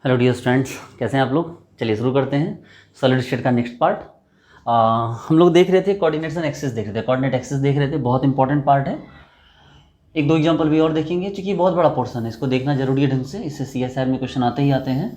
Hello dear students, कैसे हैं आप लोग। चलिए शुरू करते हैं सॉलिड स्टेट का नेक्स्ट पार्ट। हम लोग देख रहे थे कोऑर्डिनेट्स एंड एक्सिस देख रहे थे, कोऑर्डिनेट एक्सिस देख रहे थे, बहुत इंपॉर्टेंट पार्ट है। एक दो एग्जांपल भी और देखेंगे क्योंकि बहुत बड़ा पोर्शन है, इसको देखना जरूरी है ढंग से, इससे CSR में क्वेश्चन आते ही आते हैं।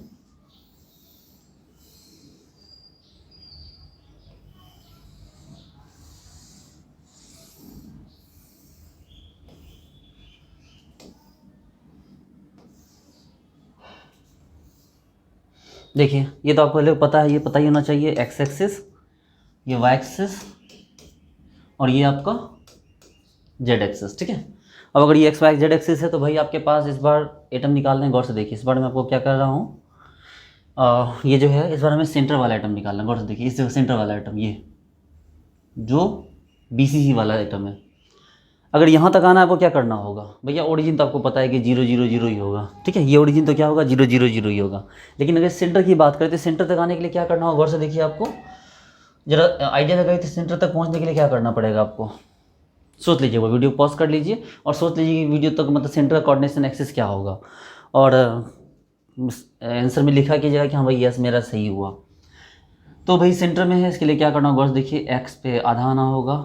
देखिए ये तो आपको पहले पता है, ये पता ही होना चाहिए, एक्स एक्सिस, ये वाई एक्सिस और ये आपका जेड एक्सिस। ठीक है, अब अगर ये एक्स वाई जेड एक्सिस है तो भाई आपके पास इस बार एटम निकालने हैं। गौर से देखिए, इस बार मैं आपको क्या कर रहा हूँ, ये जो है इस बार हमें सेंटर वाला आइटम निकालना है। गौर से देखिए, इस जगह सेंटर वाला आइटम, ये जो BCC वाला आइटम है। अगर यहाँ तक आना है आपको क्या करना होगा भैया, ओरिजिन तो आपको पता है कि 0 0 0 ही होगा। ठीक है, ये ओरिजिन तो क्या होगा, 0 0 0 ही होगा। लेकिन अगर सेंटर की बात करें तो सेंटर तक आने के लिए क्या करना होगा, गौर से देखिए, आपको जरा आइडिया लगाइए तो सेंटर तक पहुँचने के लिए क्या करना पड़ेगा आपको। सोच लीजिए, वो वीडियो पॉज कर लीजिए और सोच लीजिए कि वीडियो तक मतलब सेंटर का कोऑर्डिनेशन एक्सिस क्या होगा, और आंसर में लिखा कीजिएगा कि हाँ भाई यस मेरा सही हुआ। तो भाई सेंटर में है, इसके लिए क्या करना होगा, गौर से देखिए, एक्स पे आधा आना होगा,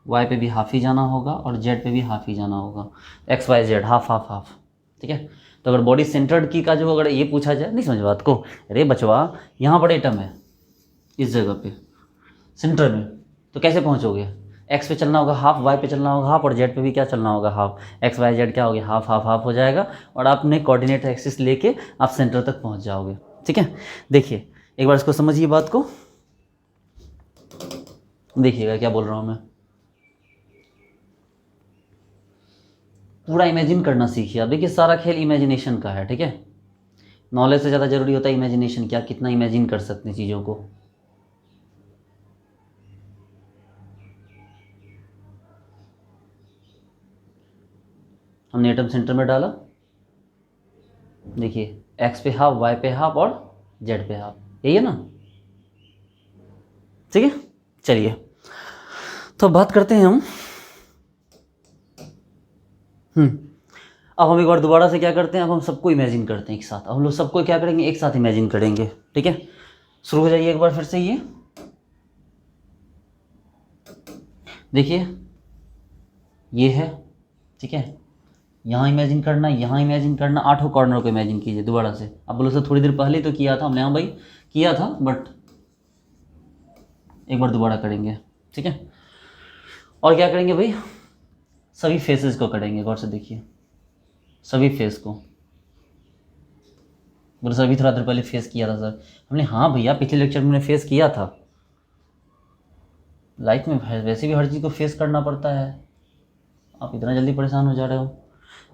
वाई पे भी हाफ ही जाना होगा और जेड पे भी हाफ ही जाना होगा। X Y Z half half half. ठीक है, तो अगर बॉडी सेंटर्ड की का जो अगर ये पूछा जाए, नहीं समझ बात को, अरे बचवा यहाँ पर एटम है इस जगह पे सेंटर में, तो कैसे पहुँचोगे। एक्स पे चलना होगा हाफ, वाई पे चलना होगा हाफ और जेड पे भी क्या चलना होगा हाफ। एक्स वाई जेड क्या हो गया, हाफ हाफ हाफ हो जाएगा और आपने कोऑर्डिनेट एक्सिस लेके आप सेंटर तक पहुँच जाओगे। ठीक है, देखिए एक बार इसको समझिए, बात को देखिएगा क्या बोल रहा हूँ मैं। पूरा इमेजिन करना सीखिए आप। देखिए सारा खेल इमेजिनेशन का है। ठीक है, नॉलेज से ज़्यादा जरूरी होता है इमेजिनेशन, क्या कितना इमेजिन कर सकते हैं चीज़ों को। हमने एटम सेंटर में डाला, देखिए एक्स पे हाफ, वाई पे हाफ और जेड पे हाफ, यही है ना। ठीक है, चलिए तो बात करते हैं हम। अब हम एक बार दोबारा से क्या करते हैं, अब हम सबको इमेजिन करते हैं एक साथ। अब हम लोग सबको क्या करेंगे, एक साथ इमेजिन करेंगे। ठीक है, शुरू हो जाइए एक बार फिर से। ये देखिए ये है, ठीक है, यहाँ इमेजिन करना, यहाँ इमेजिन करना, 8 कॉर्नर को इमेजिन कीजिए दोबारा से। अब बोलो सर थोड़ी देर पहले तो किया था हमने, हाँ भाई किया था, बट एक बार दोबारा करेंगे। ठीक है, और क्या करेंगे भाई, सभी फेसेस को करेंगे। गौर से देखिए, सभी फेस को। बोलो सर अभी थोड़ा देर पहले फेस किया था सर हमने, हाँ भैया पिछले लेक्चर में हमने फेस किया था। लाइफ में वैसे भी हर चीज़ को फेस करना पड़ता है, आप इतना जल्दी परेशान हो जा रहे हो,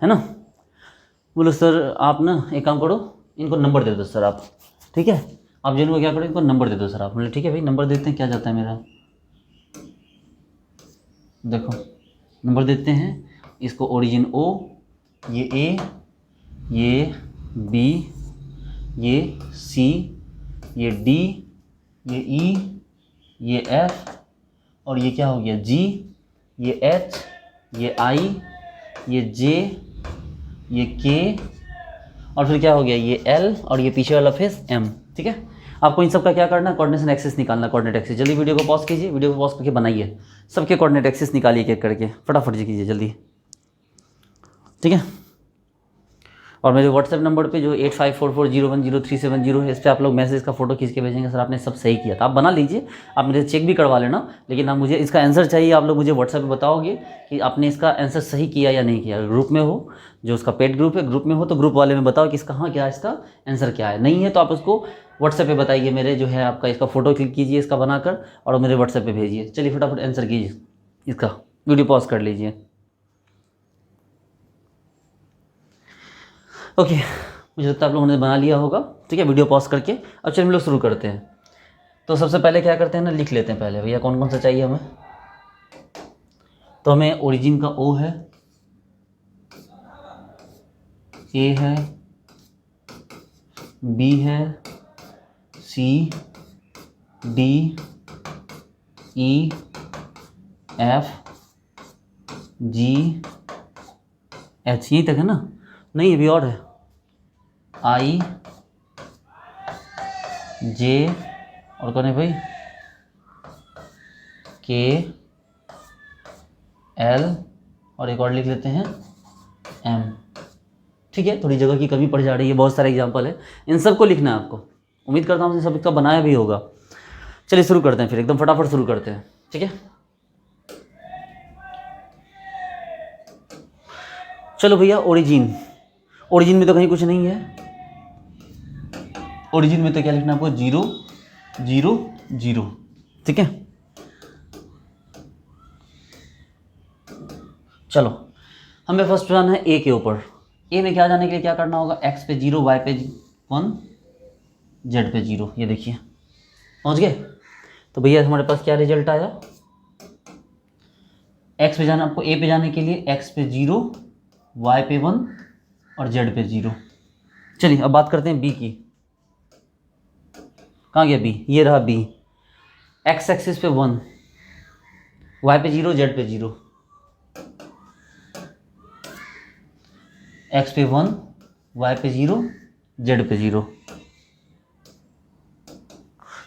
है ना। बोलो सर आप ना एक काम करो, इनको नंबर दे दो सर आप। ठीक है, आप जिनको क्या करो, इनको नंबर दे दो सर आप। बोले ठीक है भाई, नंबर देते हैं, क्या जाता है मेरा, देखो नंबर देते हैं। इसको ओरिजिन O, ये A, ये B, ये C, ये D, ये E, ये F और ये क्या हो गया G, ये H, ये I, ये J, ये K और फिर क्या हो गया ये L और ये पीछे वाला फेस M। ठीक है, आपको इन सब का क्या करना है, कोऑर्डिनेशन एक्सिस निकालना, कोऑर्डिनेट एक्सिस। जल्दी वीडियो को पॉज कीजिए, वीडियो को पॉज करके बनाइए, सबके कोऑर्डिनेट एक्सिस निकालिए एक एक करके, फटाफट जी कीजिए जल्दी। ठीक है, और मेरे व्हाट्सएप नंबर पे जो 8544010370 है, इस पर आप लोग मैसेज का फोटो खींच के भेजेंगे सर आपने सब सही किया था। आप बना लीजिए, आप मेरे से चेक भी करवा लेना, लेकिन आप मुझे इसका आंसर चाहिए। आप लोग मुझे व्हाट्सएप पे बताओगे कि आपने इसका आंसर सही किया या नहीं किया। ग्रुप में हो, जो उसका पेड ग्रुप है, ग्रुप में हो तो ग्रुप वाले में बताओ कि इसका हाँ क्या इसका आंसर क्या है। नहीं है तो आप उसको व्हाट्सएप पे बताइए, मेरे जो है आपका इसका फ़ोटो क्लिक कीजिए इसका बनाकर और मेरे व्हाट्सएप पे भेजिए। चलिए फटाफट आंसर कीजिए इसका, वीडियो पॉज कर लीजिए। ओके, मुझे लगता है आप लोगों ने बना लिया होगा। ठीक है, वीडियो पॉज करके अब चलिए हम लोग शुरू करते हैं। तो सबसे पहले क्या करते हैं ना, लिख लेते हैं पहले भैया कौन कौन सा चाहिए हमें। तो हमें ओरिजिन का O है, A है, B है, C, D, E, F, G, H, यहीं तक है ना, नहीं अभी और है, I, जे और कौन है भाई, के एल और एक और लिख लेते हैं एम। ठीक है, थोड़ी जगह की कमी पड़ जा रही है, बहुत सारे एग्जाम्पल है, इन सबको लिखना है आपको। उम्मीद करता हूँ इन सब का बनाया भी होगा। चलिए शुरू करते हैं फिर, एकदम फटाफट शुरू करते हैं। ठीक है, चलो भैया, ओरिजिन। ओरिजिन में तो कहीं कुछ नहीं है। ओरिजिन में तो क्या लिखना है आपको, 0 0 0। ठीक है, चलो हमें फर्स्ट जाना है ए के ऊपर। ए में क्या जाने के लिए क्या करना होगा, एक्स पे 0, वाई पे 1, जेड पे 0। ये देखिए पहुंच गए। तो भैया हमारे पास क्या रिजल्ट आया, एक्स पे जाना, आपको ए पे जाने के लिए एक्स पे 0, वाई पे 1 और जेड पे 0। चलिए अब बात करते हैं बी की। कहाँ गया बी, ये रहा बी। एक्स एक्सिस पे 1, वाई पे 0, जेड पे 0। एक्स पे 1, वाई पे 0, जेड पे 0।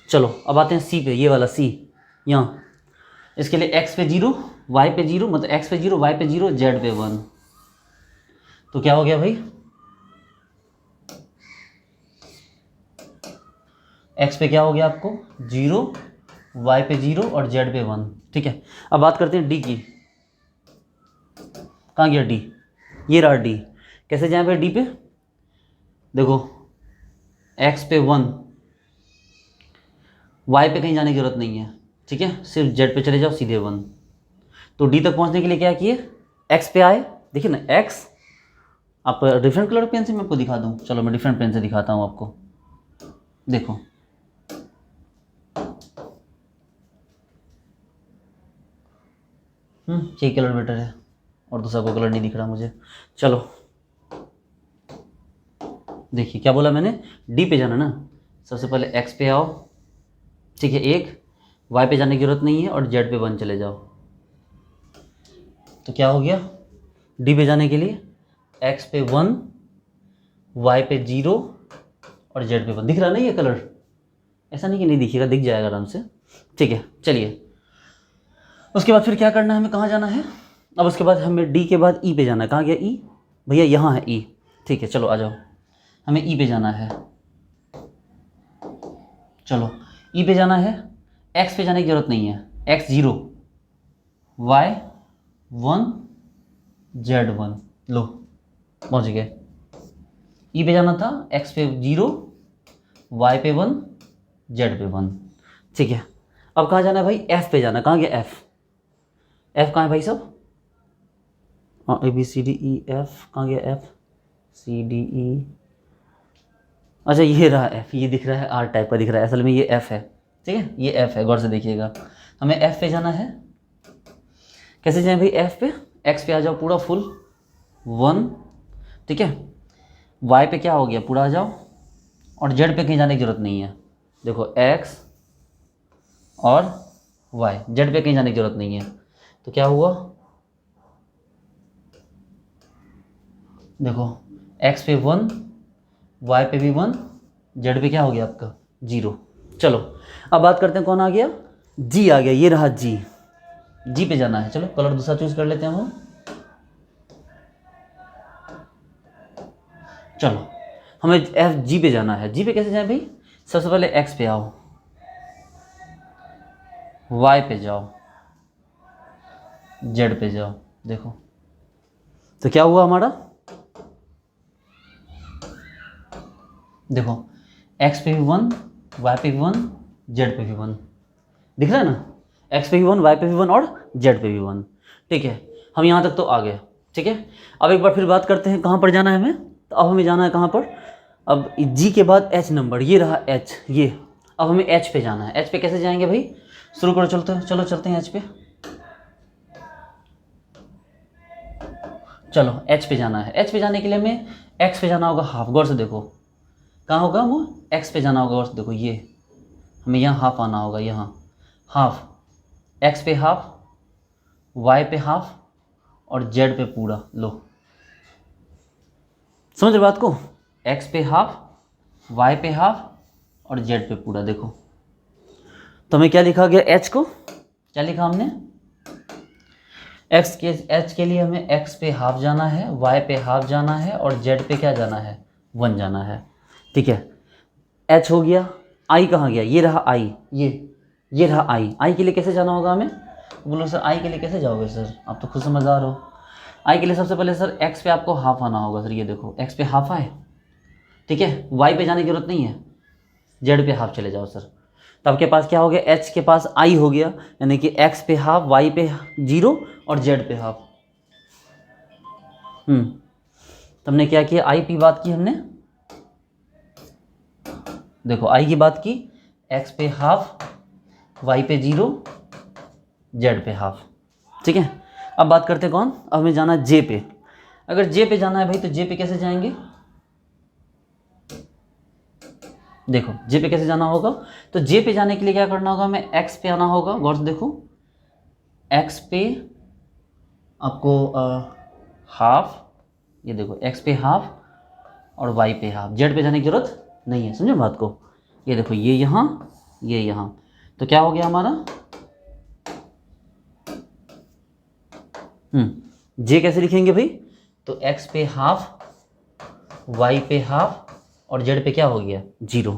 चलो अब आते हैं सी पे, ये वाला सी यहाँ। इसके लिए एक्स पे 0, वाई पे 0, मतलब एक्स पे 0, वाई पे 0, जेड पे 1। तो क्या हो गया भाई, एक्स पे क्या हो गया आपको 0, वाई पे 0 और जेड पे 1। ठीक है, अब बात करते हैं डी की। कहाँ गया डी, ये रहा डी। कैसे जाए भाई डी पे, देखो एक्स पे 1, वाई पे कहीं जाने की जरूरत नहीं है। ठीक है, सिर्फ जेड पे चले जाओ सीधे 1। तो डी तक पहुंचने के लिए क्या किए, एक्स पे आए। देखिए ना एक्स, आप डिफरेंट कलर पेन से मैं आपको दिखा दूँ, चलो मैं डिफरेंट पेन से दिखाता हूँ आपको। देखो यही कलर बेटर है और दूसरा कोई कलर नहीं दिख रहा मुझे। चलो देखिए क्या बोला मैंने, डी पे जाना ना, सबसे पहले एक्स पे आओ। ठीक है, एक वाई पे जाने की जरूरत नहीं है और जेड पे 1 चले जाओ। तो क्या हो गया, डी पे जाने के लिए एक्स पे 1, वाई पे 0 और जेड पे 1। दिख रहा नहीं ये कलर, ऐसा नहीं कि नहीं दिखेगा, दिख जाएगा आराम से। ठीक है, चलिए उसके बाद फिर क्या करना है, हमें कहाँ जाना है। अब उसके बाद हमें डी के बाद ई पे जाना है। कहाँ गया ई, भैया यहाँ है ई। ठीक है, चलो आ जाओ, हमें ई पे जाना है। चलो ई पे जाना है, एक्स पे जाने की जरूरत नहीं है। X 0, Y 1, Z 1। लो पहुँच गए। ई पे जाना था, एक्स पे 0, वाई पे 1, जेड पे 1। ठीक है, अब कहाँ जाना है भाई, एफ पे जाना। कहाँ गया एफ, एफ कहाँ है भाई साहब, हाँ A B C D E F. कहाँ गया एफ, सी डी ई, अच्छा ये रहा एफ, ये दिख रहा है आर टाइप का दिख रहा है, असल में ये एफ है। ठीक है, ये एफ है, गौर से देखिएगा। हमें एफ पे जाना है। कैसे जाए भाई एफ पे, एक्स पे आ जाओ पूरा फुल 1। ठीक है, वाई पे क्या हो गया पूरा आ जाओ, और जेड पे कहीं जाने की जरूरत नहीं है। देखो एक्स और वाई, जेड पे कहीं जाने की जरूरत नहीं है। तो क्या हुआ, देखो एक्स पे 1, वाई पे भी 1, जेड पे क्या हो गया आपका 0। चलो अब बात करते हैं कौन आ गया, जी आ गया। ये रहा जी, जी पे जाना है। चलो कलर दूसरा चूज कर लेते हैं हम। चलो हमें एफ जी पे जाना है। जी पे कैसे जाए भाई, सबसे पहले एक्स पे आओ, वाई पे जाओ, जेड पे जाओ। देखो तो क्या हुआ हमारा, देखो एक्स पे भी 1, वाई पे भी 1, जेड पे भी 1। दिख रहा है ना, एक्स पे भी 1, वाई पे भी 1 और जेड पे भी 1। ठीक है, हम यहाँ तक तो आ गए। ठीक है, अब एक बार फिर बात करते हैं कहाँ पर जाना है हमें। तो अब हमें जाना है कहाँ पर, अब जी के बाद एच नंबर, ये रहा एच, ये। अब हमें एच पे जाना है। एच पे कैसे जाएंगे भाई, शुरू करो, चलो चलते हैं एच पे। चलो एच पे जाना है। एच पे जाने के लिए हमें एक्स पे जाना होगा हाफ। गौर से देखो कहाँ होगा वो, एक्स पे जाना होगा। गौर से देखो, ये हमें यहाँ हाफ आना होगा, यहाँ हाफ, एक्स पे हाफ, वाई पे हाफ और जेड पे पूरा। लो समझ रहे बात को, एक्स पे हाफ, वाई पे हाफ और जेड पे पूरा। देखो तो हमें क्या लिखा गया, एच को क्या लिखा हमने, एक्स के, एच के लिए हमें एक्स पे हाफ जाना है, वाई पे हाफ जाना है और जेड पे क्या जाना है, 1 जाना है। ठीक है, एच हो गया। आई कहाँ गया, ये रहा आई, ये रहा आई। आई के लिए कैसे जाना होगा हमें, बोलो सर आई के लिए कैसे जाओगे सर, आप तो खुद समझदार हो। आई के लिए सबसे पहले सर एक्स पे आपको हाफ आना होगा सर, ये देखो एक्स पे हाफ आए, ठीक है, वाई पे जाने की जरूरत नहीं है, जेड पे हाफ चले जाओ सर। तो आपके पास क्या हो गया, एच के पास आई हो गया, यानी कि एक्स पे हाफ, वाई पे 0 और जेड पे हाफ। तो हमने क्या किया, आई की बात की हमने, देखो आई की बात की, एक्स पे हाफ, वाई पे 0, जेड पे हाफ। ठीक है, अब बात करते हैं कौन, अब हमें जाना जे पे। अगर जे पे जाना है भाई तो जे पे कैसे जाएंगे, देखो जे पे कैसे जाना होगा, तो जे पे जाने के लिए क्या करना होगा, हमें एक्स पे आना होगा। गौर से देखो, एक्स पे आपको हाफ, ये देखो एक्स पे हाफ और वाई पे हाफ, जेड पे जाने की जरूरत नहीं है, समझो बात को। ये देखो ये यहाँ, ये यहाँ, तो क्या हो गया हमारा, जे कैसे लिखेंगे भाई, तो एक्स पे हाफ, वाई पे हाफ और जेड पे क्या हो गया, 0।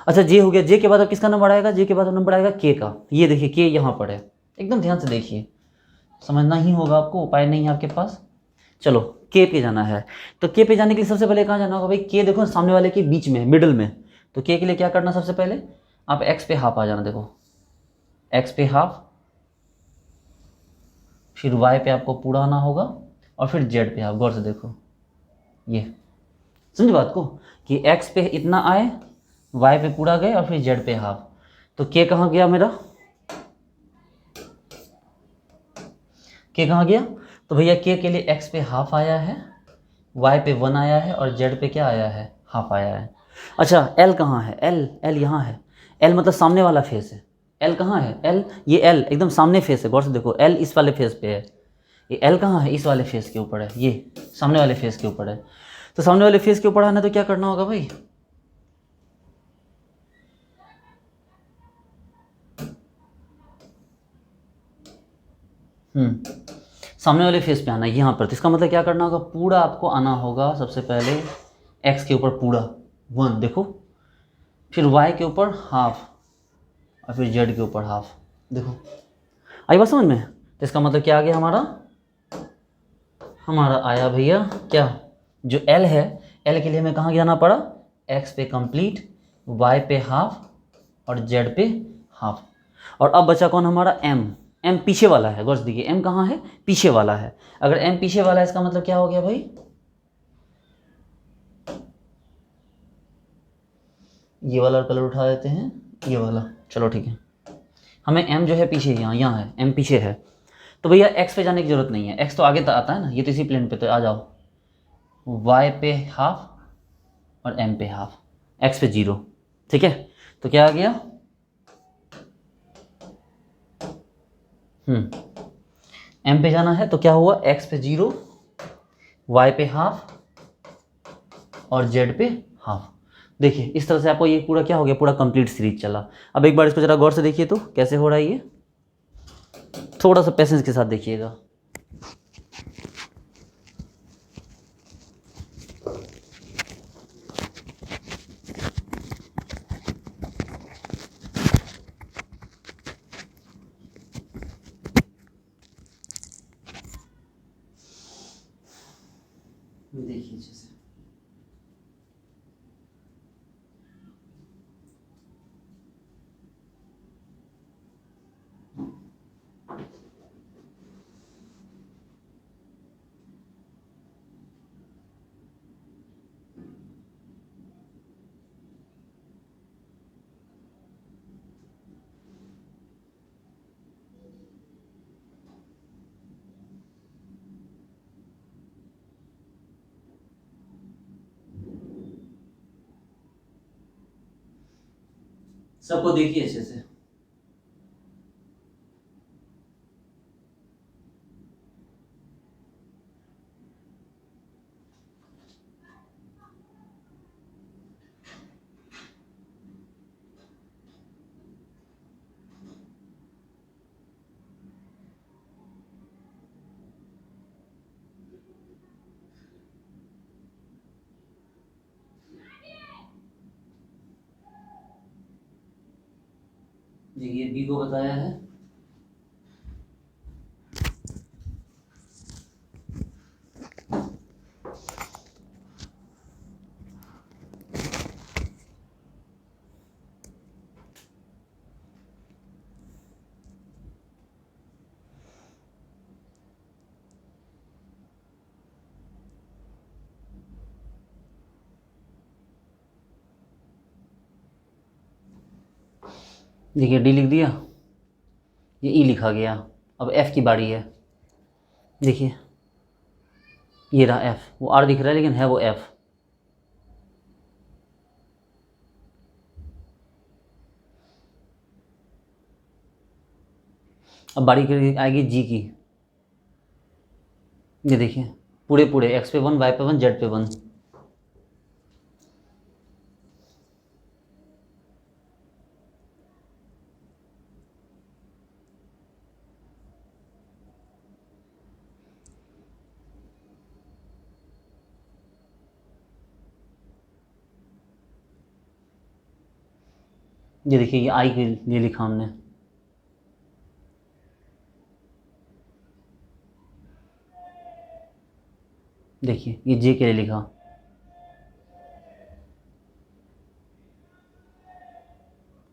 अच्छा जे हो गया, जे के बाद अब किसका नंबर आएगा, जे के बाद नंबर आएगा के का। ये देखिए के यहाँ पर है, एकदम ध्यान से देखिए, समझना ही होगा आपको, उपाय नहीं है आपके पास। चलो के पे जाना है, तो के पे जाने के लिए सबसे पहले कहाँ जाना होगा भाई, के देखो सामने वाले के बीच में, मिडल में। तो के लिए क्या करना, सबसे पहले आप एक्स पे हाफ आ जाना, देखो एक्स पे हाफ, फिर वाई पे आपको पूरा आना होगा और फिर जेड पे हाफ। गौर से देखो, ये समझ बात को, कि एक्स पे इतना आए, वाई पे पूरा गए और फिर जेड पे हाफ। तो के कहाँ गया मेरा, के कहाँ गया, तो भैया के लिए एक्स पे हाफ आया है, वाई पे 1 आया है और जेड पे क्या आया है, हाफ आया है। अच्छा एल कहाँ है, एल, एल यहाँ है, एल मतलब सामने वाला फेस है। एल कहाँ है, एल, ये एल एकदम सामने फेस है। गौर से देखो एल इस वाले फेस पे है, ये एल कहाँ है, इस वाले फेस के ऊपर है, ये सामने वाले फेस के ऊपर है। तो सामने वाले फेस के ऊपर आना तो क्या करना होगा भाई, सामने वाले फेस पे आना है यहाँ पर। तो इसका मतलब क्या करना होगा, पूरा आपको आना होगा सबसे पहले एक्स के ऊपर पूरा 1, देखो, फिर वाई के ऊपर हाफ और फिर जेड के ऊपर हाफ। देखो आई बात समझ में। तो इसका मतलब क्या आ गया हमारा, हमारा आया भैया क्या, जो एल है, एल के लिए हमें कहाँ जाना पड़ा, एक्स पे कंप्लीट, वाई पे हाफ और जेड पे हाफ। और अब बचा कौन हमारा, एम, एम पीछे वाला है। गौर से देखिए एम कहाँ है, पीछे वाला है। अगर एम पीछे वाला है इसका मतलब क्या हो गया भाई, ये वाला कलर उठा देते हैं, ये वाला, चलो ठीक है, हमें एम जो है पीछे, यहाँ यहाँ है, एम पीछे है। तो भैया एक्स पे जाने की जरूरत नहीं है, एक्स तो आगे तो आता है ना, ये तो इसी प्लेन पे, तो आ जाओ वाई पे हाफ और एम पे हाफ, एक्स पे 0। ठीक है, तो क्या आ गया, एम पे जाना है तो क्या हुआ, एक्स पे 0, वाई पे हाफ और जेड पे हाफ। देखिए इस तरह से आपको ये पूरा क्या हो गया, पूरा कंप्लीट सीरीज चला। अब एक बार इसको जरा गौर से देखिए तो कैसे हो रहा है ये, थोड़ा सा पेशेंस के साथ देखिएगा। देखिए जैसे सबको देखिए अच्छे से। देखिए बी को बताया है, देखिए डी लिख दिया, ये ई लिखा गया। अब एफ की बारी है, देखिए ये रहा एफ, वो आर दिख रहा है लेकिन है वो एफ। अब बारी आएगी जी की, ये देखिए पूरे पूरे एक्स पे 1, वाई पे 1, जेड पे 1। ये देखिए ये आई के लिए लिखा हमने, देखिए ये जे के लिए लिखा।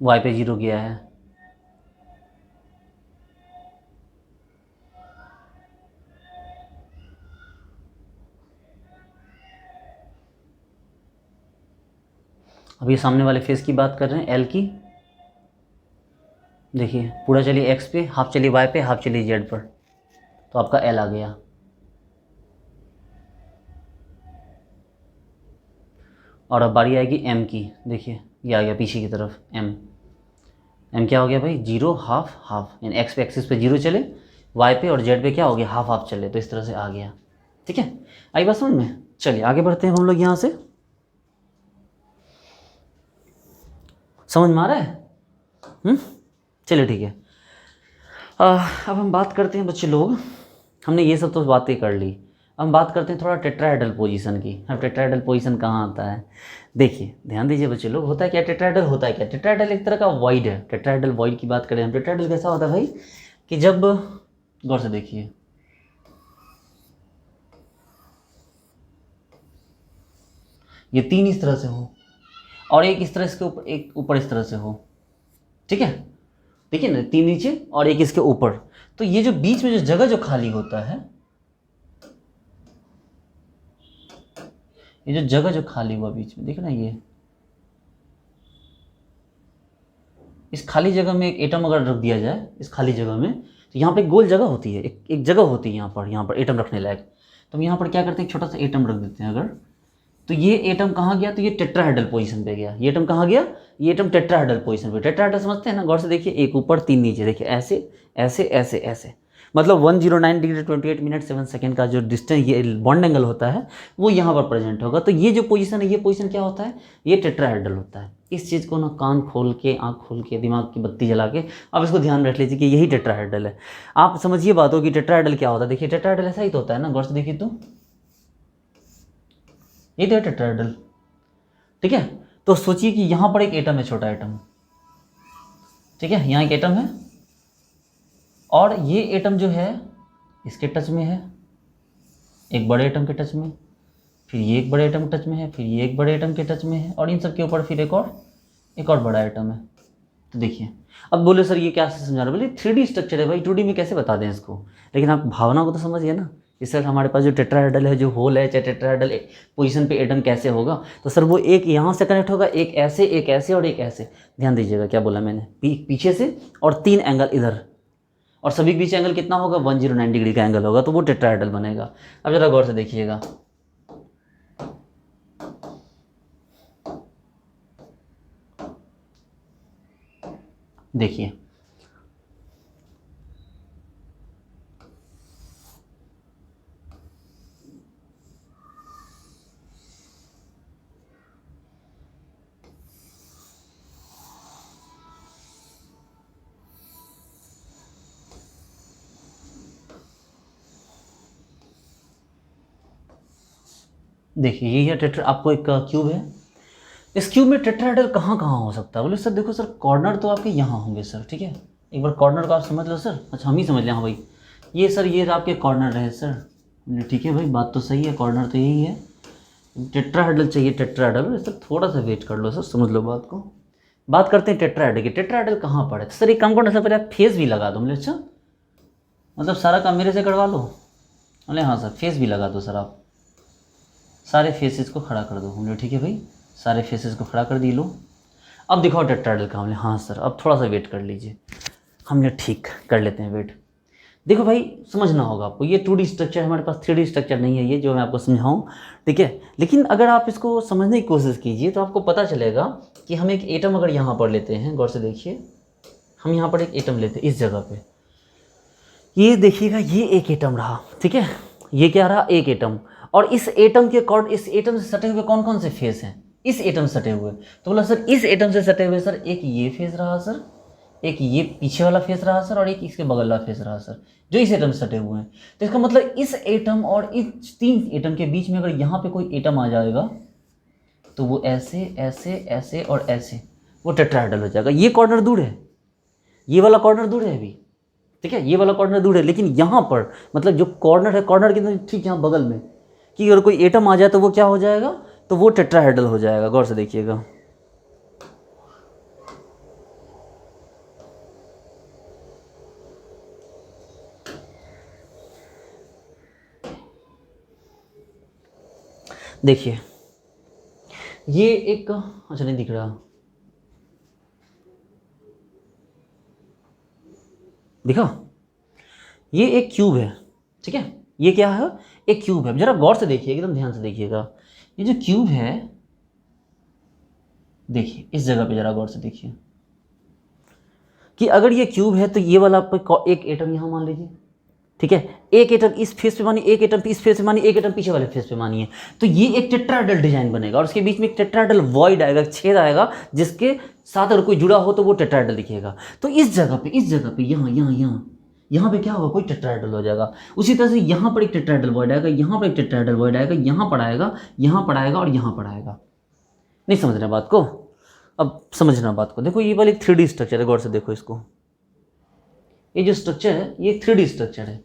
वाई पे 0 गया है, अब ये सामने वाले फेस की बात कर रहे हैं एल की, देखिए पूरा चलिए एक्स पे, हाफ चलिए वाई पे, हाफ चलिए जेड पर, तो आपका एल आ गया। और अब बारी आएगी एम की, देखिए ये आ गया पीछे की तरफ एम। एम क्या हो गया भाई, 0 हाफ हाफ, यानी एक्स पे एक्सिस पे 0 चले, वाई पे और जेड पे क्या हो गया, हाफ हाफ चले, तो इस तरह से आ गया। ठीक है, आई बात समझ में। चलिए आगे बढ़ते हैं हम लोग यहाँ से, समझ में आ रहा है। चलिए ठीक है। अब हम बात करते हैं बच्चे लोग, हमने ये सब तो बातें कर ली, अब हम बात करते हैं थोड़ा टेट्राहेड्रल पोजीशन की। अब टेट्राहेड्रल पोजीशन कहाँ आता है, देखिए ध्यान दीजिए बच्चे लोग, होता है क्या टेट्राहेड्रल, होता है क्या, टेट्राहेड्रल एक तरह का वॉइड है। टेट्राहेड्रल वॉइड की बात करें हम, टेट्राहेड्रल कैसा होता है भाई कि जब, गौर से देखिए, ये 3 इस तरह से हो और एक इस तरह इसके ऊपर, एक ऊपर इस तरह से हो, ठीक है, देखिए ना 3 नीचे और एक इसके ऊपर, तो ये जो बीच में जो जगह जो खाली होता है, ये जो जगह जो खाली हुआ बीच में, देखना ये, इस खाली जगह में एक एटम अगर रख दिया जाए इस खाली जगह में, तो यहाँ पर एक गोल जगह होती है, एक जगह होती है यहाँ पर एटम रखने लायक। तो हम यहाँ पर क्या करते हैं, एक छोटा सा एटम रख देते हैं अगर, तो ये एटम कहाँ गया, तो ये टेट्राहेड्रल पोजीशन पे गया। ये एटम कहाँ गया, ये एटम टेट्राहेड्रल पोजीशन पे। टेट्राहेड्रल समझते हैं ना, गौर से देखिए, एक ऊपर 3 नीचे, देखिए ऐसे ऐसे ऐसे ऐसे, मतलब 109 डिग्री 28 मिनट 7 सेकंड का जो डिस्टेंस, ये बॉन्ड एंगल होता है वो यहाँ पर प्रेजेंट होगा। तो ये जो पोजीशन है, ये पोजीशन क्या होता है, ये टेट्राहेड्रल होता है। इस चीज़ को ना कान खोल के, आँख खोल के, दिमाग की बत्ती जला के आप इसको ध्यान रख लीजिए कि यही टेट्राहेड्रल है। आप समझिए बातों की, टेट्राहेड्रल क्या होता है। देखिए टेट्राहेड्रल ऐसा ही तो होता है ना, गौर से देखिए, तो ये तो है टेट्राहेड्रल, ठीक है। तो सोचिए कि यहां पर एक एटम है, छोटा एटम, ठीक है, यहां एक एटम है और ये एटम जो है इसके टच में है, एक बड़े एटम के टच में, फिर ये एक बड़े एटम के टच में है, फिर ये एक बड़े एटम के टच में है, और इन सब के ऊपर फिर एक और बड़ा एटम है। तो देखिए, अब बोले सर ये क्या समझा रहे, बोले 3D स्ट्रक्चर है भाई, 2D में कैसे बता दें इसको, लेकिन आप भावना को तो समझिए ना। इस सर हमारे पास जो टेट्राहेड्रल है, जो होल है, चाहे टेट्राहेड्रल पोजीशन पे एटम कैसे होगा, तो सर वो एक यहाँ से कनेक्ट होगा, एक ऐसे और एक ऐसे। ध्यान दीजिएगा क्या बोला मैंने, पीछे से और 3 एंगल इधर, और सभी के बीच एंगल कितना होगा, 109 डिग्री का एंगल होगा, तो वो टेट्राहेड्रल बनेगा। अब जरा गौर से देखिएगा, देखिए देखिए ये है टेट्रा, आपको एक क्यूब है, इस क्यूब में टेट्राहेड्रल कहाँ कहाँ हो सकता है? बोले सर देखो सर, कॉर्नर तो आपके यहाँ होंगे सर, ठीक है, एक बार कॉर्नर को आप समझ लो सर। अच्छा हम ही समझ लें, हाँ भाई ये सर ये आपके कॉर्नर है सर, ठीक है भाई बात तो सही है, कॉर्नर तो यही है। टेट्राहेड्रल चाहिए, टेट्राहेड्रल सर थोड़ा सा वेट कर लो सर, समझ लो बात को। बात करते हैं टेट्राहेड्रल की। टेट्राहेड्रल कहाँ पर है? तो सर एक काम करो ना सर, पहले आप फेस भी लगा दो। बोले अच्छा मतलब सारा काम मेरे से करवा लो? बोले हाँ सर फेस भी लगा दो सर, आप सारे फेसेस को खड़ा कर दो। हमने ठीक है भाई, सारे फेसेस को खड़ा कर दी लो। अब दिखाओ टेट्राहेड्रल का। हमने हाँ सर अब थोड़ा सा वेट कर लीजिए। हमने ठीक कर लेते हैं वेट। देखो भाई समझना होगा आपको, ये 2D स्ट्रक्चर, हमारे पास 3D स्ट्रक्चर नहीं है ये जो मैं आपको समझाऊं, ठीक है। लेकिन अगर आप इसको समझने की कोशिश कीजिए तो आपको पता चलेगा कि हम एक एटम अगर यहाँ पर लेते हैं, गौर से देखिए, हम यहाँ पर एक एटम लेते हैं इस जगह पे, ये देखिएगा ये एक एटम रहा, ठीक है, ये क्या रहा? एक एटम। और इस एटम के इस एटम से सटे हुए कौन कौन से फेस हैं? इस एटम से सटे हुए। तो बोला सर इस एटम से सटे हुए सर, एक ये फेस रहा सर, एक ये पीछे वाला फेस रहा सर, और एक इसके बगल वाला फेस रहा सर, जो इस एटम से सटे हुए हैं। तो इसका मतलब इस एटम और इस 3 एटम के बीच में अगर यहाँ पे कोई एटम आ जाएगा तो वो ऐसे ऐसे ऐसे और ऐसे वो टेट्राहेड्रल हो जाएगा। ये कॉर्नर दूर है, ये वाला कॉर्नर दूर है अभी, ठीक है, ये वाला कॉर्नर दूर है, लेकिन यहाँ पर मतलब जो कॉर्नर है, कॉर्नर के ठीक यहाँ बगल में, कि अगर कोई एटम आ जाए तो वो क्या हो जाएगा? तो वो टेट्राहेड्रल हो जाएगा। गौर से देखिएगा, देखिए ये एक, अच्छा नहीं दिख रहा, दिखा? ये एक क्यूब है, ठीक है, ये क्या है? एक क्यूब है। जरा गौर से देखिए, एकदम ध्यान से देखिएगा, ये जो क्यूब है, देखिए इस जगह पे जरा गौर से देखिए कि अगर ये क्यूब है तो ये वाला आपको एक एटम यहाँ मान लीजिए, ठीक है, एक एटम इस फेस पे मानिए, एक एटम इस फेस पे मानिए, एक एटम पीछे वाले फेस पे मानिए, तो ये एक टेट्राहेड्रल डिजाइन बनेगा और उसके बीच में एक टेट्राहेड्रल वॉइड आएगा, छेद आएगा, जिसके साथ अगर कोई जुड़ा हो तो वो टेट्राहेड्रल दिखेगा। तो इस जगह पे यहाँ यहाँ यहाँ यहाँ पे क्या होगा? कोई टेट्राहेड्रल हो जाएगा। उसी तरह से यहाँ पर एक टेट्राहेड्रल वॉइड आएगा, यहाँ पर एक टेट्राहेड्रल वॉइड आएगा, यहाँ पर आएगा, यहाँ पर आएगा और यहाँ पर आएगा। नहीं समझ रहे बात को? अब समझना बात को। देखो ये वाली 3D स्ट्रक्चर है, गौर से देखो इसको, ये जो स्ट्रक्चर है ये 3D स्ट्रक्चर है।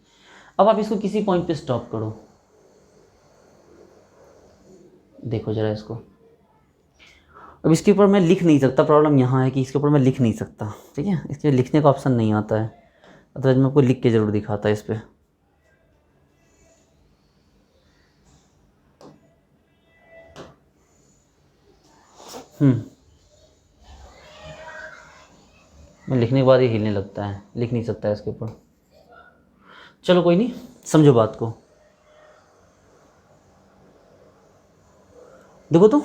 अब आप इसको किसी पॉइंट पे स्टॉप करो, देखो जरा इसको। अब इसके ऊपर मैं लिख नहीं सकता, प्रॉब्लम यहाँ है कि इसके ऊपर मैं लिख नहीं सकता, ठीक है, इसके लिखने का ऑप्शन नहीं आता है, अदरवाइज मैं आपको लिख के ज़रूर दिखाता इस पर। मैं लिखने के बाद ये हिलने लगता है, लिख नहीं सकता है इसके ऊपर। चलो कोई नहीं, समझो बात को। देखो तो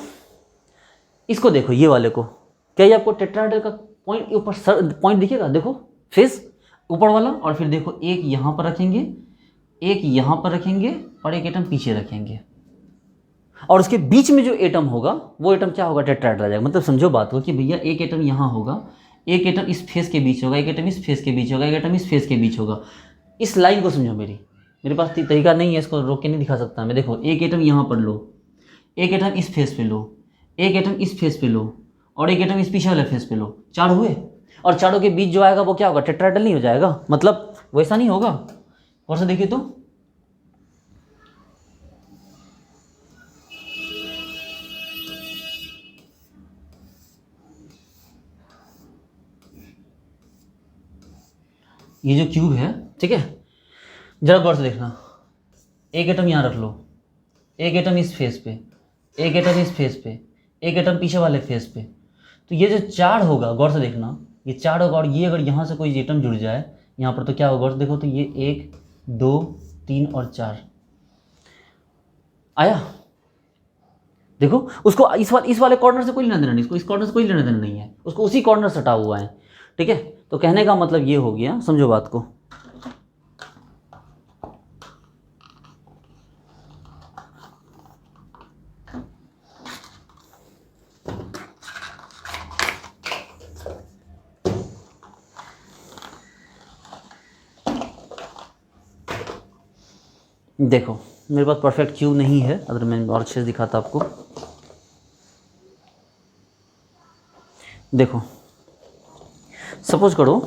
इसको देखो, ये वाले को, क्या ये आपको टेट्राहेड्रल का पॉइंट ऊपर पॉइंट दिखेगा? देखो फेस ऊपर वाला, और फिर देखो एक यहाँ पर रखेंगे, एक यहाँ पर रखेंगे और एक एटम पीछे रखेंगे, और उसके बीच में जो एटम होगा वो एटम क्या होगा? टेट्राहेड्रल आ जाएगा। मतलब समझो बात को कि भैया एक एटम यहाँ होगा, एक एटम इस फेस के बीच होगा, एक एटम इस फेस के बीच होगा, एक एटम इस फेस के बीच होगा। इस लाइन को समझो, मेरे पास तरीका नहीं है, इसको रोक के नहीं दिखा सकता मैं। देखो एक एटम यहाँ पर लो, एक एटम इस फेस पे लो, एक एटम इस फेस पे लो, और एक एटम इस पीछे वाले फेस पे लो, 4 हुए। और चारों के बीच जो आएगा वो क्या होगा? टेट्राहेड्रल नहीं हो जाएगा? मतलब वैसा नहीं होगा। और से देखिए तो ये जो क्यूब है, ठीक है, जरा गौर से देखना, एक एटम यहाँ रख लो, एक एटम इस फेस पे, एक एटम इस फेस पे, एक एटम पीछे वाले फेस पे, तो ये जो 4 होगा, गौर से देखना, ये 4 होगा, और ये अगर यहाँ से कोई एटम जुड़ जाए यहाँ पर तो क्या होगा? गौर से देखो तो ये 1 2 3 और 4 आया। देखो उसको इस वाले कॉर्नर से कोई लेना देना नहीं, इसको इस कॉर्नर से कोई लेना देना नहीं है, उसको उसी कॉर्नर से हटा हुआ है, ठीक है। तो कहने का मतलब ये हो गया, समझो बात को। देखो मेरे पास परफेक्ट क्यूब नहीं है, अगर मैं और अच्छे से दिखाता आपको। देखो सपोज करो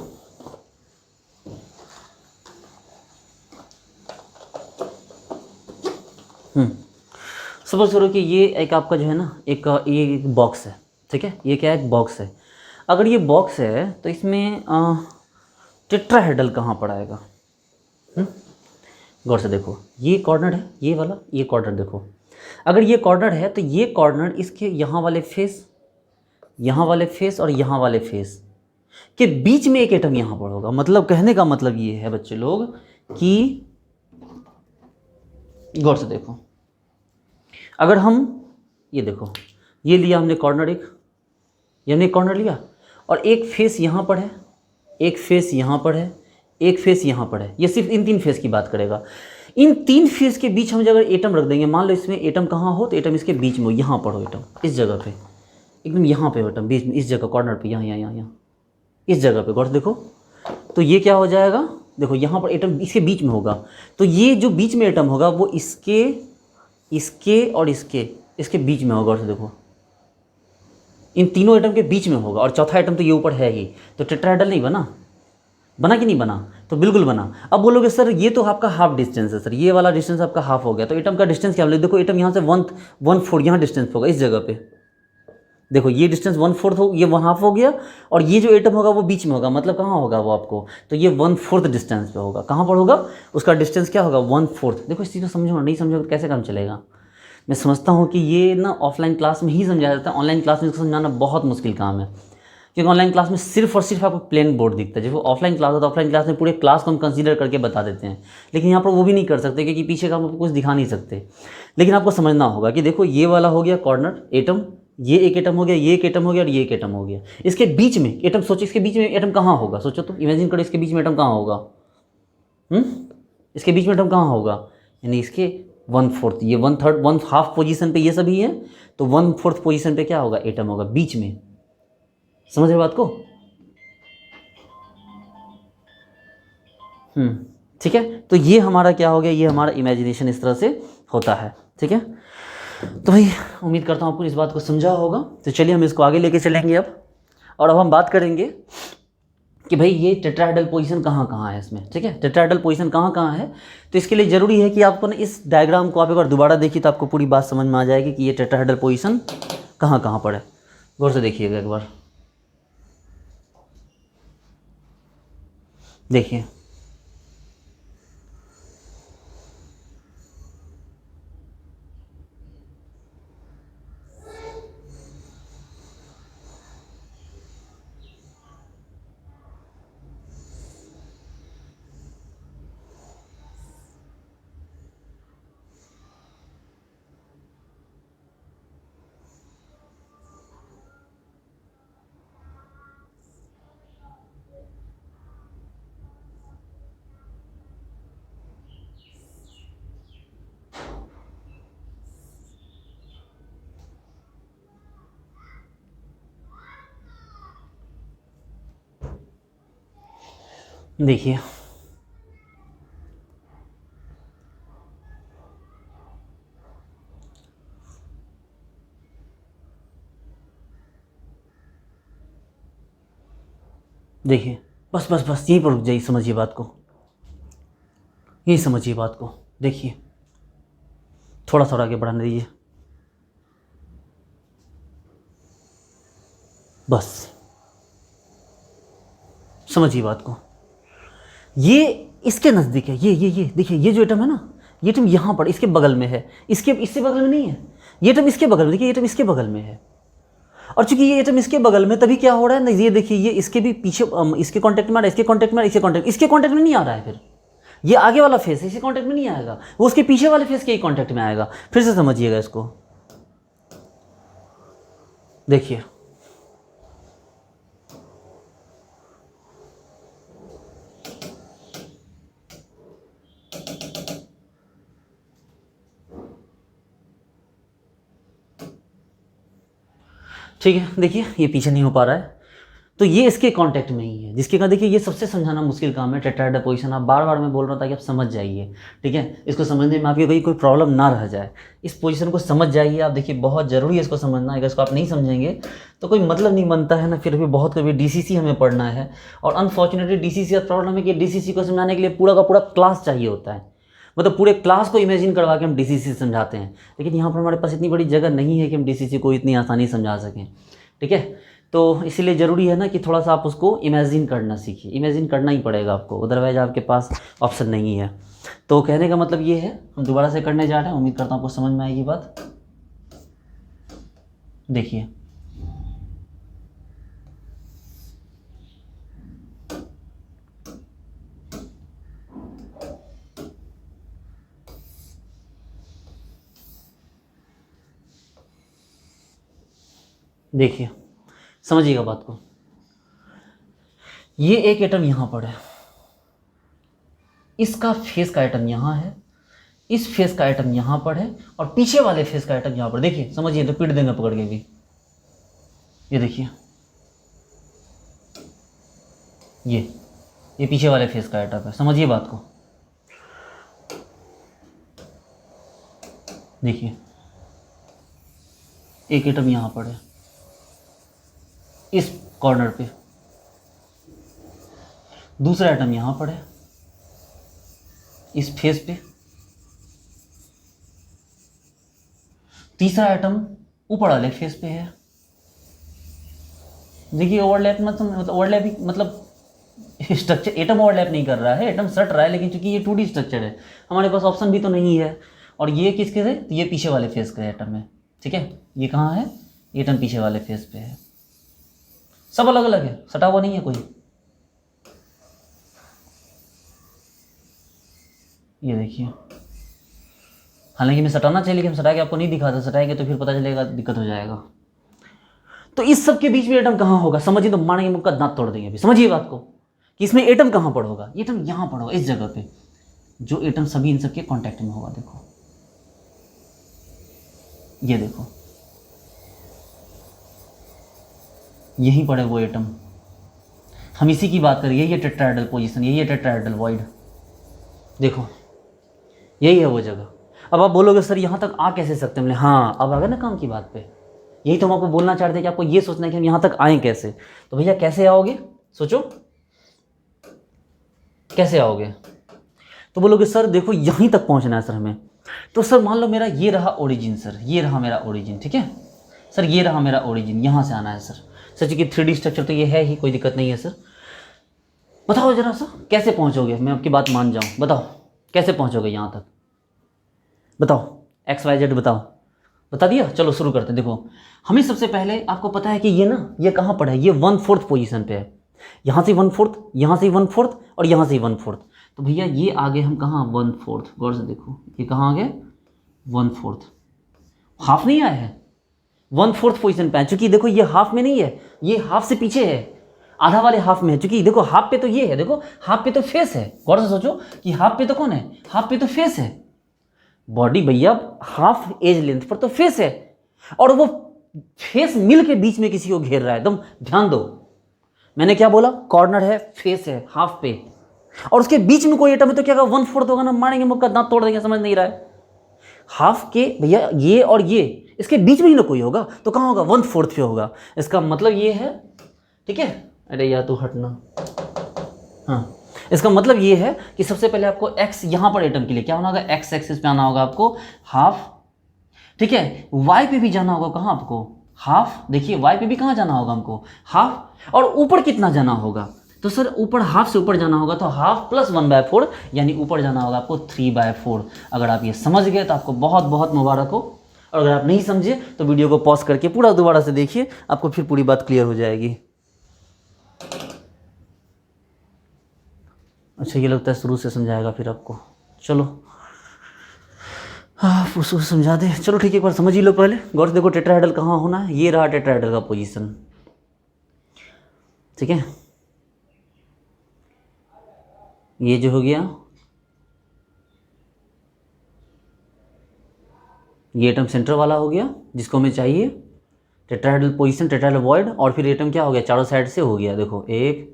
सपोज करो कि ये एक आपका जो है ना ये एक बॉक्स है, ठीक है, ये क्या है, एक बॉक्स है। अगर ये बॉक्स है तो इसमें टेट्राहेड्रल कहाँ पर आएगा? गौर से देखो, ये कॉर्नर है, ये वाला, ये कॉर्नर देखो। अगर ये कॉर्नर है तो ये कॉर्नर इसके यहाँ वाले फेस, यहाँ वाले फेस और यहाँ वाले फेस के बीच में एक एटम यहाँ पर होगा। मतलब कहने का मतलब ये है बच्चे लोग कि गौर से देखो, अगर हम ये देखो, ये लिया हमने कॉर्नर, एक यानी कॉर्नर लिया और एक फेस यहाँ पर है, एक फेस यहाँ पर है, एक फेस यहाँ पर है। ये सिर्फ इन 3 फेस की बात करेगा। इन 3 फेस के बीच हम अगर एटम रख देंगे, मान लो इसमें एटम कहाँ हो तो एटम इसके बीच में हो, यहाँ पर हो एटम, इस जगह पे, एकदम यहाँ पे हो एटम बीच में, इस जगह कॉर्नर पे, यहाँ यहाँ यहाँ यहाँ इस जगह पे। गौर से देखो, तो ये क्या हो जाएगा, देखो यहाँ पर एटम इसके बीच में होगा, तो ये जो बीच में एटम होगा वो इसके, इसके और इसके बीच में होगा। और से देखो, इन तीनों एटम के बीच में होगा और चौथा एटम तो ये ऊपर है ही। तो टेट्राहेड्रल नहीं बना? बना कि नहीं बना? तो बिल्कुल बना। अब बोलोगे सर ये तो आपका हाफ डिस्टेंस है, सर ये वाला डिस्टेंस आपका हाफ हो गया, तो एटम का डिस्टेंस क्या बोले? देखो एटम यहाँ से 1/4 यहाँ डिस्टेंस होगा, इस जगह पे देखो, ये डिस्टेंस 1/4 हो, ये 1/2 हो गया, और ये जो एटम होगा वो बीच में होगा। मतलब कहाँ होगा वो आपको? तो ये 1/4 डिस्टेंस पे होगा। कहाँ पर होगा? उसका डिस्टेंस क्या होगा? 1/4। देखो इस चीज़ को समझो, नहीं समझो तो कैसे काम चलेगा? मैं समझता हूँ कि ये ना ऑफलाइन क्लास में ही समझाया जाता है, ऑनलाइन क्लास में इसको समझाना बहुत मुश्किल काम है, क्योंकि ऑनलाइन क्लास में सिर्फ और सिर्फ आपको प्लेन बोर्ड दिखता है। जब ऑफलाइन क्लास होता है, ऑफलाइन क्लास में पूरे क्लास को हम कंसीडर करके बता देते हैं, लेकिन यहाँ पर वो भी नहीं कर सकते क्योंकि पीछे का हम आपको कुछ दिखा नहीं सकते। लेकिन आपको समझना होगा कि देखो ये वाला हो गया कॉर्नर एटम, ये एक एटम हो गया, ये एक एटम हो गया और ये एक एटम हो गया। इसके बीच में एटम, सोचो इसके बीच में एटम कहाँ होगा? सोचो तो, इमेजिन करो इसके बीच में एटम कहाँ होगा? इसके बीच में एटम कहाँ होगा? यानी इसके 1/4, ये 1/3 1/2 पोजीशन पे ये सभी है, तो 1/4 पोजीशन पे क्या होगा? एटम होगा बीच में। समझ रहे बात को? ठीक है, तो ये हमारा क्या हो गया, ये हमारा इमेजिनेशन इस तरह से होता है। ठीक है, तो भाई उम्मीद करता हूँ आपको इस बात को समझा होगा। तो चलिए हम इसको आगे लेके चलेंगे अब, और अब हम बात करेंगे कि भाई ये टेट्राहेड्रल पोजीशन कहाँ कहाँ है इसमें। ठीक है, टेट्राहेड्रल पोजीशन कहाँ कहाँ है, तो इसके लिए ज़रूरी है कि आपको ना इस डायग्राम को आप एक बार दोबारा देखिए तो आपको पूरी बात समझ में आ जाएगी कि ये टेट्राहेड्रल पोजीशन कहाँ कहाँ पर है। गौर से देखिएगा एक बार, देखिए देखिए देखिए, बस बस बस यहीं पर रुक जाइए, समझिए बात को, यही समझिए बात को। देखिए थोड़ा थोड़ा आगे बढ़ाने दीजिए, बस समझिए बात को। ये इसके नज़दीक है, ये देखिए, ये जो एटम है ना, ये एटम यहाँ पर इसके बगल में है, इसके इससे बगल में नहीं है। ये एटम इसके बगल में, देखिए ये एटम इसके बगल में है, और चूंकि ये एटम इसके बगल में, तभी क्या हो रहा है ना, ये देखिए ये इसके भी पीछे, इसके कांटेक्ट में आ रहा है, इसके कांटेक्ट में, इसके कांटेक्ट में नहीं आ रहा है। फिर ये आगे वाला फेस इसके कांटेक्ट में नहीं आएगा, वो उसके पीछे वाले फेस के ही कांटेक्ट में आएगा। फिर से समझिएगा इसको, देखिए ठीक है, देखिए ये पीछे नहीं हो पा रहा है, तो ये इसके कांटेक्ट में ही है, जिसके कारण देखिए ये सबसे समझाना मुश्किल काम है टेट्राहेड्रल पोजीशन। आप बार बार मैं बोल रहा था कि आप समझ जाइए, ठीक है, इसको समझने में आपकी कोई प्रॉब्लम ना रह जाए, इस पोजीशन को समझ जाइए आप। देखिए बहुत ज़रूरी है इसको समझना, अगर इसको आप नहीं समझेंगे तो कोई मतलब नहीं बनता है ना, फिर भी बहुत कभी डीसीसी हमें पढ़ना है, और अनफॉर्चुनेटली डीसीसी का प्रॉब्लम है कि डीसीसी को समझाने के लिए पूरा का पूरा क्लास चाहिए होता है, मतलब पूरे क्लास को इमेजिन करवा के हम डीसीसी समझाते हैं, लेकिन यहाँ पर हमारे पास इतनी बड़ी जगह नहीं है कि हम डीसीसी को इतनी आसानी समझा सकें, ठीक है। तो इसीलिए ज़रूरी है ना कि थोड़ा सा आप उसको इमेजिन करना सीखिए, इमेजिन करना ही पड़ेगा आपको, अदरवाइज आपके पास ऑप्शन नहीं है। तो कहने का मतलब ये है, हम दोबारा से करने जा रहे हैं, उम्मीद करता हूँ आपको समझ में आएगी बात। देखिए देखिए समझिएगा बात को, ये एक एटम यहाँ पर है, इसका फेस का एटम यहाँ है, इस फेस का एटम यहाँ पर है, और पीछे वाले फेस का एटम यहाँ पर। देखिए समझिए, तो पीट देंगे पकड़ के भी, ये देखिए ये पीछे वाले फेस का एटम है, समझिए बात को। देखिए एक एटम यहाँ पर है इस कॉर्नर पे, दूसरा एटम यहाँ पर है इस फेस पे, तीसरा एटम ऊपर वाले फेस पे है। देखिए ओवरलैप मतलब ओवरलैप मतलब स्ट्रक्चर, एटम ओवरलैप नहीं कर रहा है, एटम सट रहा है, लेकिन चूंकि ये 2D स्ट्रक्चर है, हमारे पास ऑप्शन भी तो नहीं है। और ये किसके थे, तो ये पीछे वाले फेस का एटम है, ठीक है। ये कहाँ है, एटम पीछे वाले फेस पे है, सब अलग अलग है, सटा हुआ नहीं है कोई। ये देखिए, हालांकि मैं सटाना चाहिए लेकिन सटा के आपको नहीं दिखाता, सटाएंगे तो फिर पता चलेगा, दिक्कत हो जाएगा। तो इस सब के बीच में एटम कहाँ होगा, समझिए, तो मारेंगे मुक्का दांत तोड़ देंगे अभी। समझिए बात को कि इसमें एटम कहाँ पर होगा, एटम यहाँ पर होगा इस जगह पे, जो एटम सभी इन सब के कांटेक्ट में होगा। देखो ये देखो, यहीं पर है वो एटम, हम इसी की बात करिए, ये टेट्राहेड्रल पोजीशन, यही है टेट्राहेड्रल वॉइड, देखो यही है वो जगह। अब आप बोलोगे सर यहाँ तक आ कैसे सकते हैं, हाँ अब आ गए ना काम की बात पे, यही तो हम आपको बोलना चाहते हैं कि आपको ये सोचना है कि हम यहाँ तक आए कैसे। तो भैया कैसे आओगे, सोचो कैसे आओगे। तो बोलोगे सर देखो यहीं तक पहुँचना है सर हमें। तो सर मान लो मेरा ये रहा ओरिजिन, सर ये रहा मेरा ओरिजिन, ठीक है सर, ये रहा मेरा ओरिजिन, यहाँ से आना है सर। सर चूँकि 3D स्ट्रक्चर तो ये है ही, कोई दिक्कत नहीं है सर। बताओ जरा सा कैसे पहुँचोगे, मैं आपकी बात मान जाऊँ, बताओ कैसे पहुँचोगे यहाँ तक, बताओ XYZ बताओ, बता दिया। चलो शुरू करते हैं। देखो हमें सबसे पहले आपको पता है कि ये ना, ये कहाँ पर है, ये 1/4 पोजीशन पे है, यहाँ से 1/4, यहाँ से 1/4 और यहाँ से 1/4। तो भैया ये आगे हम कहाँ 1/4, गौर से देखो ये कहाँ आ गए 1/4, हाफ नहीं आया है, 1/4 पोजीशन पे है। चूंकि देखो ये हाफ में नहीं है, ये हाफ से पीछे है, आधा वाले हाफ में है। चूंकि देखो हाफ पे तो ये है, देखो हाफ पे तो फेस है, गौर से सोचो कि हाफ पे तो कौन है, हाफ पे तो फेस है, बॉडी भैया हाफ एज लेंथ पर तो फेस है, और वो फेस मिल के बीच में किसी को घेर रहा है। एकदम ध्यान दो, मैंने क्या बोला, कॉर्नर है, फेस है हाफ पे, और उसके बीच में कोई एटम है तो क्या 1/4 होगा ना, मारेंगे मुक्का दांत तोड़ देंगे, समझ नहीं रहा है। हाफ के भैया ये और ये, इसके बीच में ही ना कोई होगा, तो कहाँ होगा 1/4 पे होगा। इसका मतलब ये है, ठीक है, अरे या तो हटना, हाँ इसका मतलब ये है कि सबसे पहले आपको x यहाँ पर एटम के लिए क्या होना होगा, x एक्सिस पे आना होगा आपको हाफ, ठीक है। y पे भी जाना होगा कहाँ आपको, हाफ। देखिए y पे भी कहाँ जाना होगा हमको, हाफ। और ऊपर कितना जाना होगा, तो सर ऊपर हाफ से ऊपर जाना होगा, तो हाफ प्लस 1/4, यानी ऊपर जाना होगा आपको 3/4। अगर आप ये समझ गए तो आपको बहुत बहुत मुबारक हो, और अगर आप नहीं समझे तो वीडियो को पॉज करके पूरा दोबारा से देखिए, आपको फिर पूरी बात क्लियर हो जाएगी। अच्छा ये लगता है शुरू से समझाएगा फिर आपको, चलो हाँ शुरू से समझा दे, चलो ठीक है एक बार समझ ही लो। पहले गौर से देखो टेट्राहेड्रल कहाँ होना है, ये रहा टेट्राहेड्रल का पोजीशन, ठीक है। ये जो हो गया, ये एटम सेंटर वाला हो गया जिसको हमें चाहिए, टेट्राहेड्रल पोजीशन, टेट्राहेड्रल वॉइड, और फिर एटम क्या हो गया, चारों साइड से हो गया। देखो 1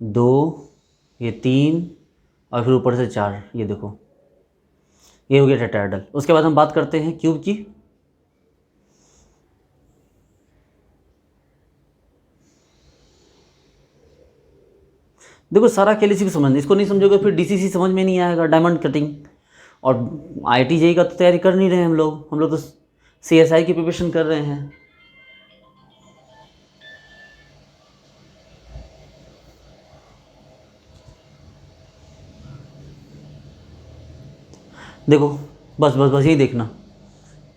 2 ये 3 और फिर ऊपर से 4, ये देखो ये हो गया टेट्राहेड्रल। उसके बाद हम बात करते हैं क्यूब की। देखो सारा खेल इसी को समझना, इसको नहीं समझोगे फिर डीसीसी समझ में नहीं आएगा, डायमंड कटिंग। और आईआईटी जेईई का तो तैयारी कर नहीं रहे हम लोग तो सीएसआई की प्रिपरेशन कर रहे हैं। देखो बस बस बस यही देखना,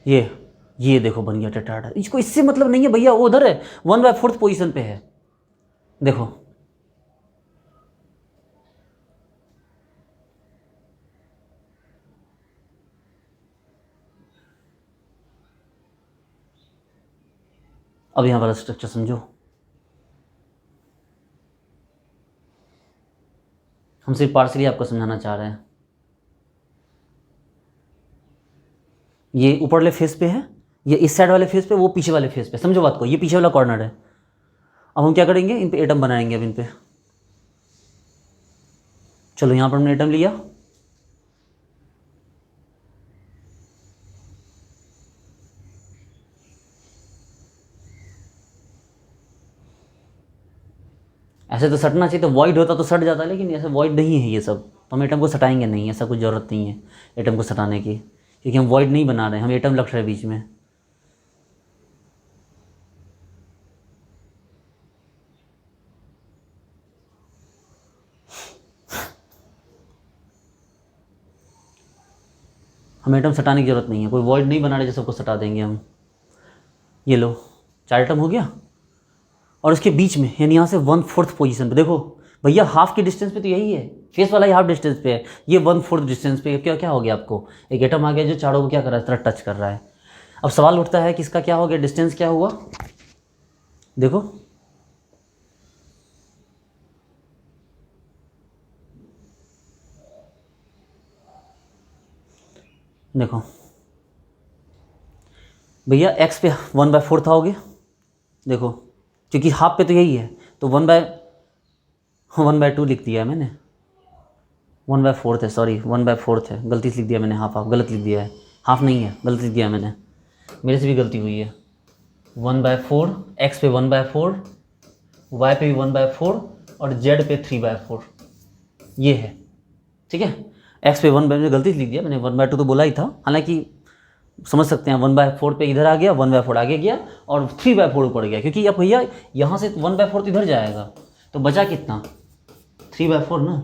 ये देखो बन गया टेट्राहेड्रल। इसको इससे मतलब नहीं है भैया, वो उधर है 1/4 पोजीशन पे है। देखो अब यहाँ वाला स्ट्रक्चर समझो, हम सिर्फ पार्सली आपको समझाना चाह रहे हैं। ये ऊपर वाले फेस पे है, ये इस साइड वाले फेस पे, वो पीछे वाले फेस पे, समझो बात को, ये पीछे वाला कॉर्नर है। अब हम क्या करेंगे, इन पे एटम बनाएंगे। अब इन पे चलो, यहाँ पर हमने एटम लिया, ऐसे तो सटना चाहिए, तो वॉइड होता तो सट जाता, लेकिन ऐसे वॉइड नहीं है ये सब, तो हम एटम को सटाएंगे नहीं, ऐसा कुछ ज़रूरत नहीं है एटम को सटाने की, क्योंकि हम वॉइड नहीं बना रहे हैं, हम एटम लग रहे हैं बीच में। हम एटम सटाने की ज़रूरत नहीं है, कोई वॉइड नहीं बना रहे जो सबको सटा देंगे हम। ये लो 4 एटम हो गया, और उसके बीच में यानी यहाँ से 1/4 पोजीशन पे देखो भैया, हाफ की डिस्टेंस पे तो यही है, फेस वाला ही हाफ डिस्टेंस पे है, ये 1/4 डिस्टेंस पे क्या क्या हो गया, आपको एक एटम आ गया जो चारों को क्या कर रहा है, इस तरह टच कर रहा है। अब सवाल उठता है कि इसका क्या हो गया, डिस्टेंस क्या हुआ। देखो देखो भैया, एक्स पे 1/4 था हो गया। देखो क्योंकि हाफ पे तो यही है, तो 1/2 लिख दिया है मैंने, 1/4 है, सॉरी 1/4 है, गलती से लिख दिया मैंने, हाफ गलत लिख दिया है, हाफ नहीं है, गलत लिख दिया मैंने, मेरे से भी गलती हुई है। 1/4, एक्स पे 1/4, वाई पे भी 1/4 और जेड पे 3/4, ये है, ठीक है। एक्स पे 1/4 गलती से लिख दिया मैंने, 1/2 तो बोला ही था, हालांकि समझ सकते हैं 1/4 पे इधर आ गया, 1/4 आगे गया और 3/4 ऊपर गया, क्योंकि अब भैया यहाँ से 1/4 तो इधर जाएगा, तो बचा कितना, 3/4 ना।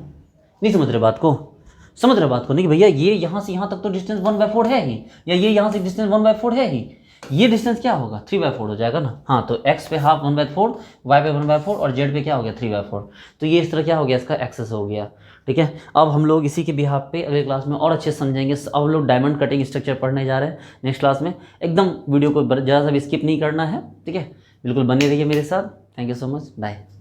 नहीं समझ रहे बात को, समझ रहे बात को नहीं कि भैया ये यहाँ से यहाँ तक तो डिस्टेंस 1/4 है ही, या ये यहाँ से डिस्टेंस 1/4 है ही, ये डिस्टेंस क्या होगा 3/4 हो जाएगा ना। हाँ, तो एक्स पे हाफ 1/4, वाई पे 1/4 और जेड पे क्या हो गया 3/4, तो ये इस तरह क्या हो गया, इसका एक्सेस हो गया, ठीक है। अब हम लोग इसी के बिहाफ पे अगले क्लास में और अच्छे समझेंगे। अब हम लोग डायमंड कटिंग स्ट्रक्चर पढ़ने जा रहे हैं नेक्स्ट क्लास में, एकदम वीडियो को ज़्यादा सा भी स्किप नहीं करना है, ठीक है, बिल्कुल बने रहिए मेरे साथ। Thank you so much, bye.